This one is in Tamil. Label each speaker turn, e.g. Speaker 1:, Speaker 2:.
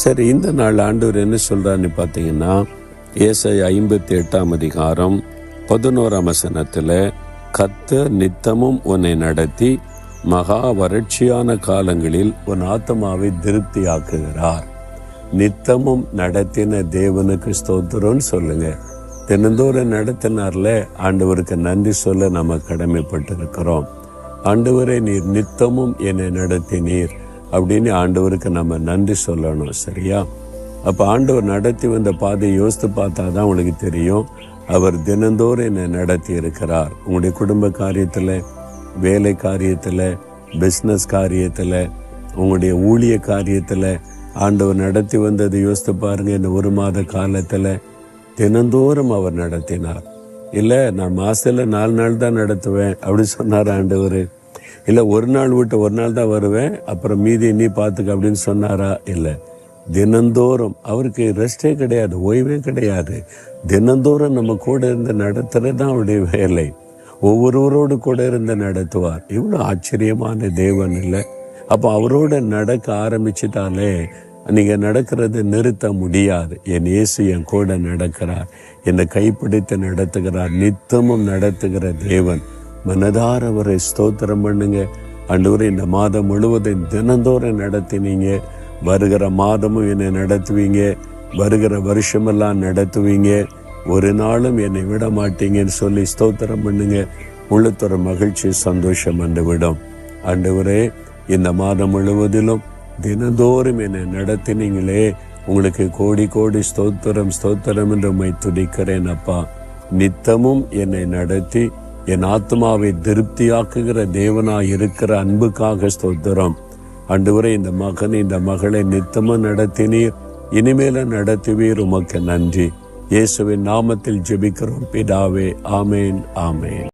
Speaker 1: சரி, இந்த நாள் ஆண்டவர் என்ன சொல்றான்னு பார்த்தீங்கன்னா, ஏசாயா 58 11 கர்த்தர் நித்தமும் உன்னை நடத்தி மகா வறட்சியான காலங்களில் உன் ஆத்மாவை திருப்தியாக்குகிறார். நித்தமும் நடத்தின தேவனுக்கு ஸ்தோத்திரம்னு சொல்லுங்க. தினந்தோறும் நடத்தினார்ல, ஆண்டவருக்கு நன்றி சொல்ல நம்ம கடமைப்பட்டு இருக்கிறோம். ஆண்டவரே, நீர் நித்தமும் என்னை நடத்தினீர் அப்படின்னு ஆண்டவருக்கு நம்ம நன்றி சொல்லணும். சரியா? அப்போ ஆண்டவர் நடத்தி வந்த பாதையை யோசித்து பார்த்தா தான் உங்களுக்கு தெரியும். அவர் தினந்தோறும் என்னை நடத்தி இருக்கிறார். உங்களுடைய குடும்ப காரியத்தில், வேலை காரியத்தில், பிஸ்னஸ் காரியத்தில், உங்களுடைய ஊழிய காரியத்தில் ஆண்டவர் நடத்தி வந்ததை யோசித்து பாருங்க. இந்த 1 மாத காலத்தில் தினந்தோறும் அவர் நடத்தினார். இல்லை, நான் மாதத்தில் 4 நாள் தான் நடத்துவேன் அப்படி சொன்னார் ஆண்டவர். இல்லை, 1 நாள் விட்டு 1 நாள் தான் வருவேன், அப்புறம் மீதி நீ பார்த்துக்க அப்படின்னு சொன்னாரா? இல்லை, தினந்தோறும். அவருக்கு ரெஸ்டே கிடையாது, ஓய்வே கிடையாது. தினந்தோறும் நம்ம கூட இருந்து நடத்துறது தான் அவருடைய வேலை. ஒவ்வொருவரோடு கூட இருந்து நடத்துவார். இவ்வளோ ஆச்சரியமான தேவன் இல்லை? அப்போ அவரோட நடக்க ஆரம்பிச்சிட்டாலே நீங்கள் நடக்கிறது நிறுத்த முடியாது. என் இயேசு என் கூட நடக்கிறார், என்னை கைப்பிடித்து நடத்துகிறார், நித்தமும் நடத்துகிற தேவன். மனதார அவரை ஸ்தோத்திரம் பண்ணுங்க. ஆண்டவரே, இந்த மாதம் முழுவதும் தினந்தோறும் நடத்தினீங்க, வருகிற மாதமும் என்னை நடத்துவீங்க, வருகிற வருஷமெல்லாம் நடத்துவீங்க, ஒரு நாளும் என்னை விட மாட்டீங்கன்னு சொல்லி ஸ்தோத்திரம் பண்ணுங்க. உள்ளத்தோட மகிழ்ச்சி, சந்தோஷம் வந்து விடும். ஆண்டவரே, இந்த மாதம் முழுவதிலும் தினந்தோறும் என்னை நடத்தினீங்களே, உங்களுக்கு கோடி கோடி ஸ்தோத்திரம் ஸ்தோத்திரம் என்று உம்மை துதிக்கிறேன் அப்பா. நித்தமும் என்னை நடத்தி என் ஆத்மாவை திருப்தியாக்குகிற தேவனாய் இருக்கிற அன்புக்காக ஸ்தோத்திரம். ஆண்டவரே, இந்த மகனை இந்த மகளை நித்தமும் நடத்தினீர், இனிமேல நடத்துவீர். உமக்கு நன்றி. இயேசுவின் நாமத்தில் ஜெபிக்கிறோம் பிதாவே. ஆமேன், ஆமேன்.